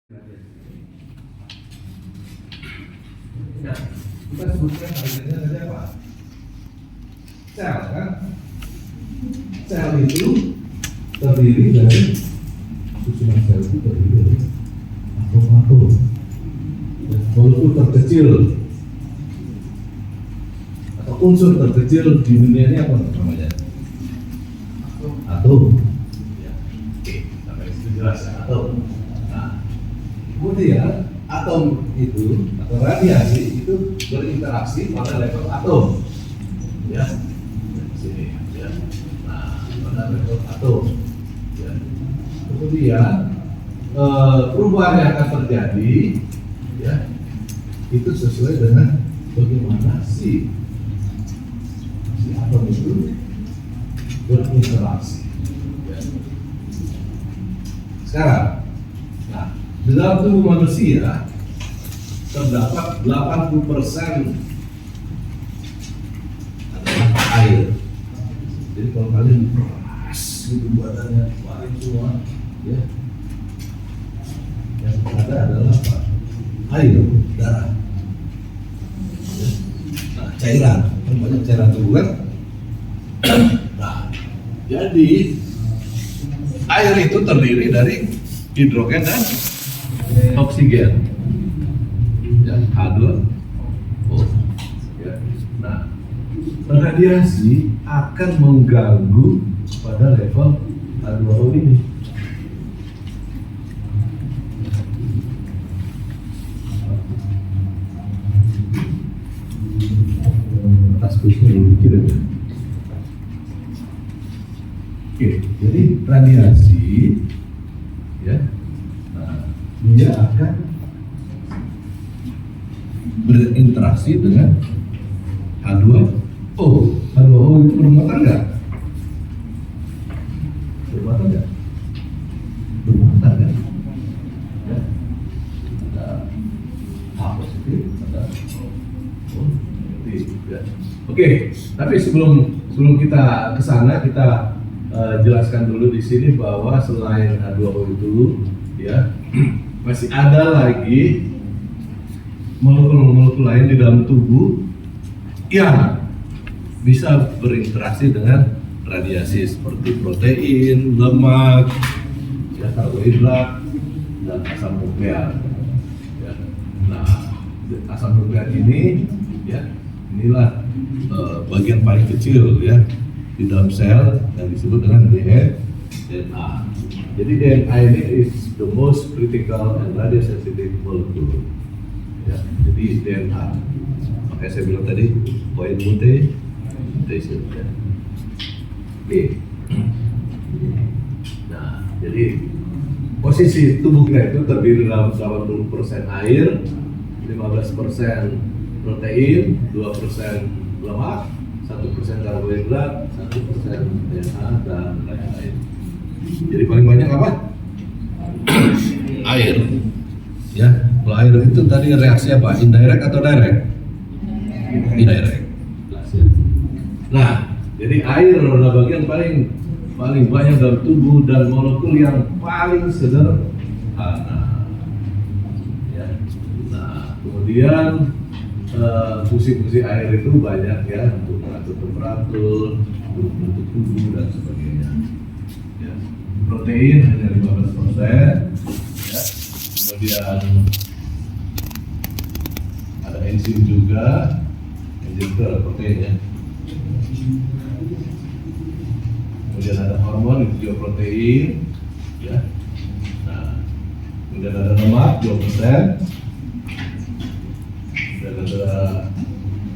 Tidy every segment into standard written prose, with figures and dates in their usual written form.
Nah, kita sebutkan harganya saja apa? Sel kan? Sel itu terdiri dari susunan sel itu terdiri dari atom-atom. Molekul terkecil atau unsur terkecil di dunia ini apa namanya? Atom. Ya. Oke, sampai situ jelas ya, atom. Nah, kemudian atom itu atau radiasi itu berinteraksi pada level atom, ya, di sini, ya. Nah, pada level atom, ya. Kemudian perubahan yang akan terjadi, ya, itu sesuai dengan bagaimana si atom itu berinteraksi. Ya. Sekarang, nah, di dalam tubuh manusia terdapat 80% adalah air. Jadi kalau kalian diperas gitu badannya keluarin semua, ya, yang ada adalah apa? Air, darah. Ya. Nah, cairan, kan banyak cairan tubuh kan? Nah, jadi air itu terdiri dari hidrogen dan oksigen, ya, H2O. Ya. Nah, radiasi akan mengganggu pada level H2O ini. Aspusnya dikit aja. Oke, jadi radiasi, ya, nah, dia akan berinteraksi dengan H2O. H2O itu bermuatan enggak? Bermuatan enggak? Bermuatan kan? Ya. Ada H positif, ada O negatif. Ya. Oke, tapi sebelum kita ke sana, kita jelaskan dulu di sini bahwa selain H2O itu, ya, masih ada lagi molekul-molekul lain di dalam tubuh yang bisa berinteraksi dengan radiasi seperti protein, lemak, ya, karbohidrat, dan asam nukleat. Ya. Nah, asam nukleat ini, ya, inilah bagian paling kecil, ya, di dalam sel yang disebut dengan DNA. Jadi DNA ini is the most critical and radio sensitive molecule. Ya, jadi DNA. Makanya saya bilang tadi point mutation. Ya. Oke. Nah, jadi posisi tubuh kita itu terdiri dalam 80% air, 15% protein, 2% lemak, 1% karbohidrat, 1% DNA, dan lain-lain. Jadi paling banyak apa? Air. Ya, kalau air itu tadi reaksi apa? Indirect atau direct? Indirect. Nah, jadi air adalah bagian paling banyak dalam tubuh dan molekul yang paling sederhana. Ya. Nah, kemudian fungsi-fungsi air itu banyak, ya, untuk mengatur temperatur, untuk bentuk tubuh dan sebagainya. Ya. Protein hanya 15%, ya. Kemudian ada enzim juga, enzim itu ada protein, ya. Kemudian ada hormon itu juga protein, ya. Nah, kemudian ada lemak 2%. Dan ada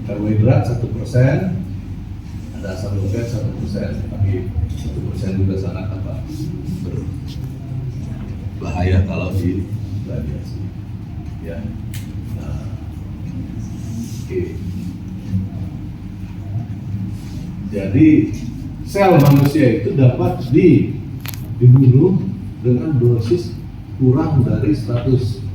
karbohidrat 1%, ada asam nukleat 1%, tapi 1% juga sangat berbahaya kalau di radiasi. Ya, nah, oke. Jadi sel manusia itu dapat dibunuh dengan dosis kurang dari 100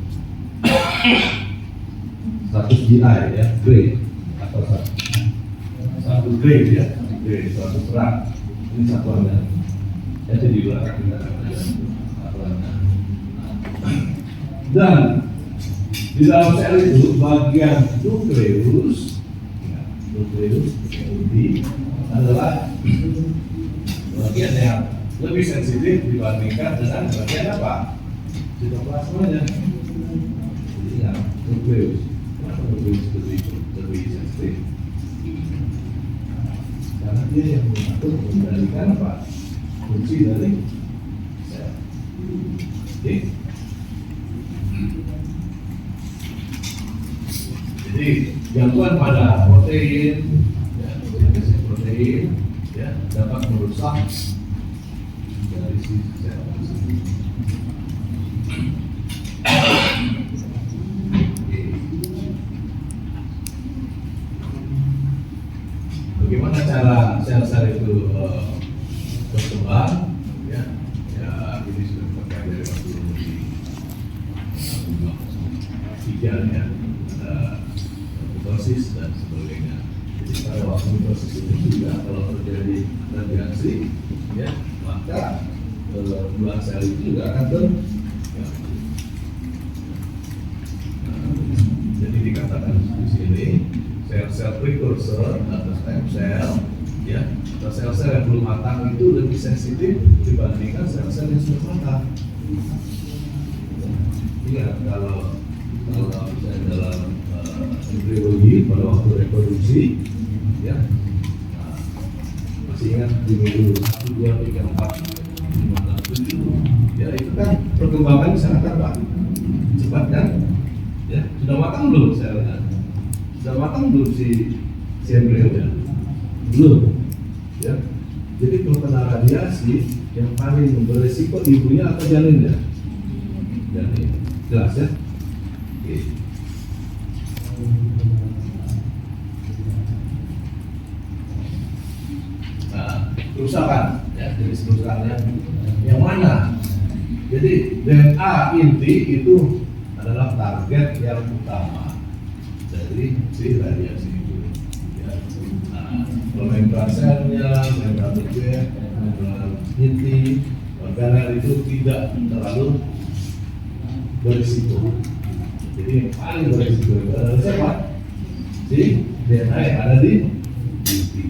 GI, ya, grade atau 1 grade, ya, grade 100 gram. Ini satuannya. Jadi di belakang kita ada satuannya. Dan di dalam sel itu bagian nukleus, inti adalah bagian yang lebih sensitif dibandingkan dengan bagian apa? Sitoplasmanya. Jadi ya, nukleus lebih sensitif. Karena dia yang mengatur mengendalikan apa? Fungsi dari sel. Oke. Jadi gangguan pada protein, sintesis protein, dapat merusak dari si sel. Bagaimana cara sel-sel itu berkembang? Ini sudah terkait dari waktu tiga ya, ada mitosis dan sebagainya. Jadi pada waktu mitosis itu juga kalau terjadi radiasi, maka dua sel itu juga akan jadi dikatakan di sini sel-sel precursor atau stem cell, atau sel-sel yang belum matang itu lebih sensitif dibandingkan sel-sel yang sudah matang. Ingat kalau dalam embriologi pada waktu reproduksi, masih ingat di minggu 1, 2, 3, 4, 5, 6, 7, itu kan perkembangannya sangat cepat kan? Sudah matang belum selnya? Sudah matang belum si embrionya? Belum. Jadi kalau kena radiasi yang paling beresiko ibunya atau janinnya? Janin. Jelas ya? Oke. Nah, kerusakan, jenis kerusakannya yang mana? Jadi DNA inti itu adalah target yang utama dari si radiasi itu. Kalau membran selnya, membran bebek, membran inti, organel itu tidak terlalu berisiko. Jadi yang paling berisiko adalah siapa? Si DNA yang ada di inti.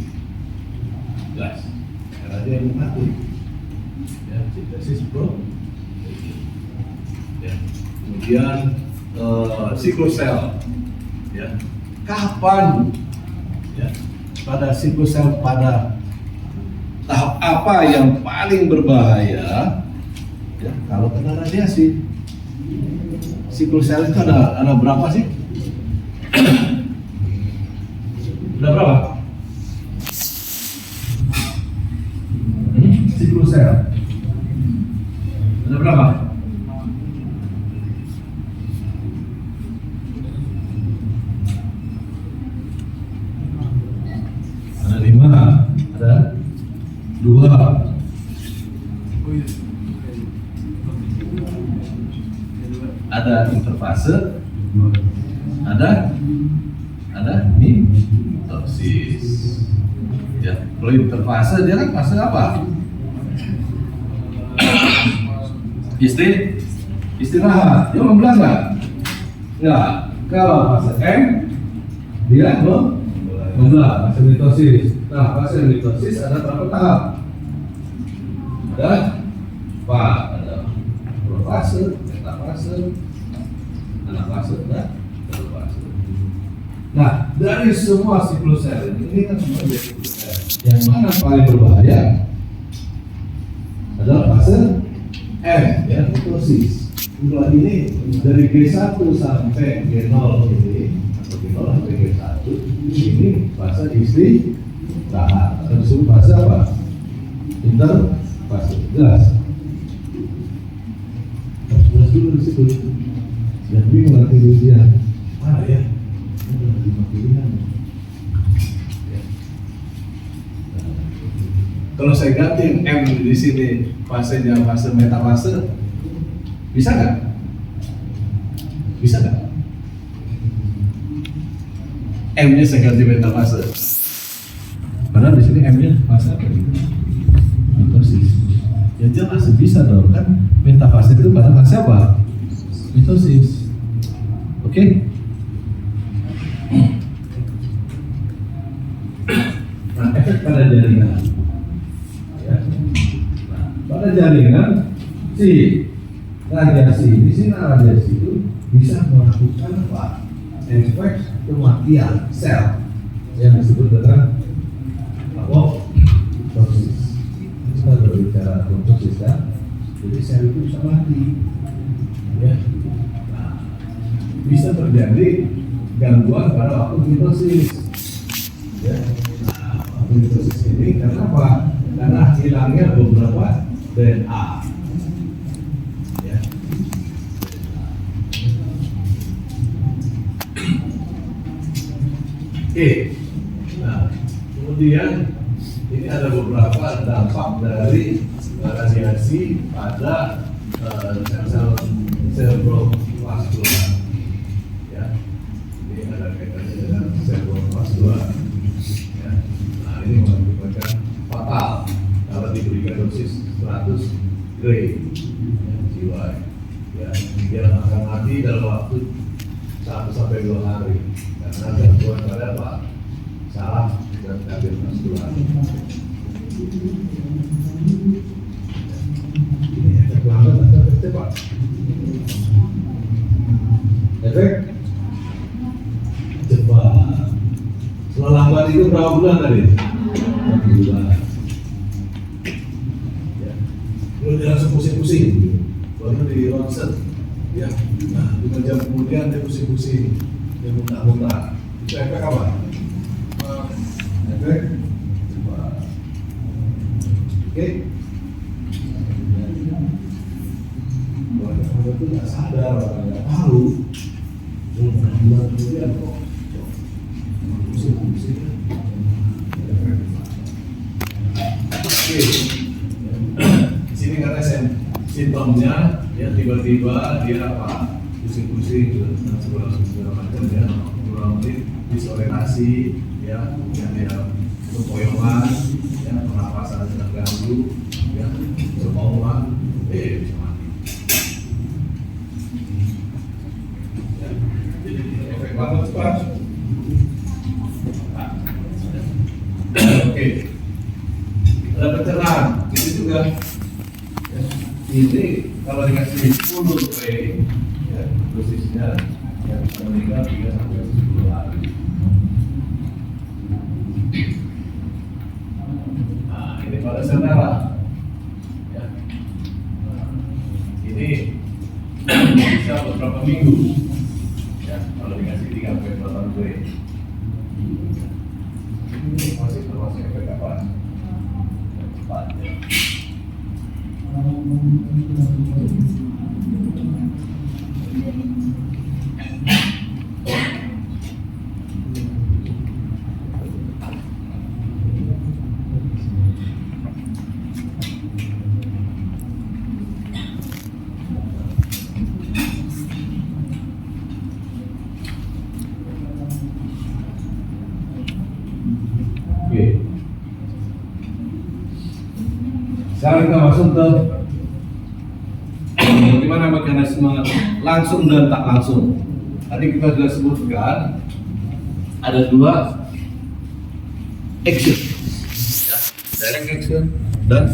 Jelas, karena dia yang mengatur sintesis protein. Kemudian siklus sel, kapan pada siklus sel pada tahap apa yang paling berbahaya? Kalau kena radiasi, siklus sel itu ada berapa sih? Ada berapa? Siklus sel ada berapa? Ada 5, ada 2. Ada interfase, ada mitosis. Kalau interfase dia kan fase apa? Istirahat. Dia membelah nggak? Nggak. Kalau fase M dia membelah, fase mitosis. Nah, fase mitosis ada berapa tahap? Ada 4. Ada profase, metafase, anafase, dan telofase. Nah, dari semua siklus sel ini kan semua jadi siklus sel. Yang mana paling berbahaya adalah fase M, mitosis. Untuk ini dari G1 sampai G0 ini, atau G0 sampai G1 ini fase istirahat. Atau disebut fase apa? Interfase. Jelas? Jelas dulu di situ. Dan bingung nanti dia mana ya? Ini ada 5 pilihan. Kalau saya ganti M di sini fasenya fase metafase, bisa nggak? Bisa nggak? M-nya saya ganti metafase. Padahal di sini M-nya fase apa nih? Mitosis. Ya jelas bisa dong kan? Metafase itu pada fase apa? Mitosis. dosis. Oke? Nah, efek pada jaringan. Ya. Nah, pada jaringan si radiasi di sini radiasi itu bisa melakukan apa? Efek kematian sel yang disebut dengan apoptosis. Kita berbicara apoptosis kan, jadi sel itu bisa mati. Ya. Nah, bisa terjadi gangguan pada waktu mitosis. Ya. Nah, waktu mitosis ini karena apa? Karena hilangnya beberapa DNA. Ya. Oke. Nah, kemudian ini ada beberapa dampak dari radiasi pada sel vaskular. Ya, ini ada kaitannya dengan sel vaskular. Ya. Nah, ini mengakibatkan fatal kalau diberikan dosis 100 gray jiwa. Ya, dia akan mati dalam waktu 1 sampai 2 hari karena gangguan pada apa? Saraf dan kardiovaskular. Ini efek lambat atau efek cepat? Efek cepat. Setelah lambat itu berapa bulan tadi? 1 bulan. Ya. Lalu dia langsung pusing-pusing, baru di ronsen. Ya. Nah, 5 jam kemudian dia pusing-pusing, dia muntah-muntah. Itu efek apa? Efek cepat. Oke. Orang itu nggak sadar, orang nggak tahu. Bulan kemudian kok pusing-pusing. Oke. Di sini karena simptomnya, ya tiba-tiba dia apa? Pusing-pusing dan segala macam ya. Kurang lebih disorientasi, ya, kemudian dia kepoyongan, ya, pernapasan terganggu, ya, kebauan, bisa mati. Ya, jadi efek lambat cepat. Oke, ada pencernaan, ini juga. Ya, ini kalau dikasih 10 P, ya, dosisnya yang bisa meninggal 3 sampai 10 hari. Nah, ini pada sel darah. Ya. Nah, ini bisa beberapa minggu. Ya, kalau dikasih 3 sampai 4 tahun gue. Ini masih termasuk efek apa? Cepat. Ya. Oke. Sekarang kita masuk ke bagaimana mekanisme langsung dan tak langsung. Tadi kita sudah sebutkan ada 2 action, ya, direct action dan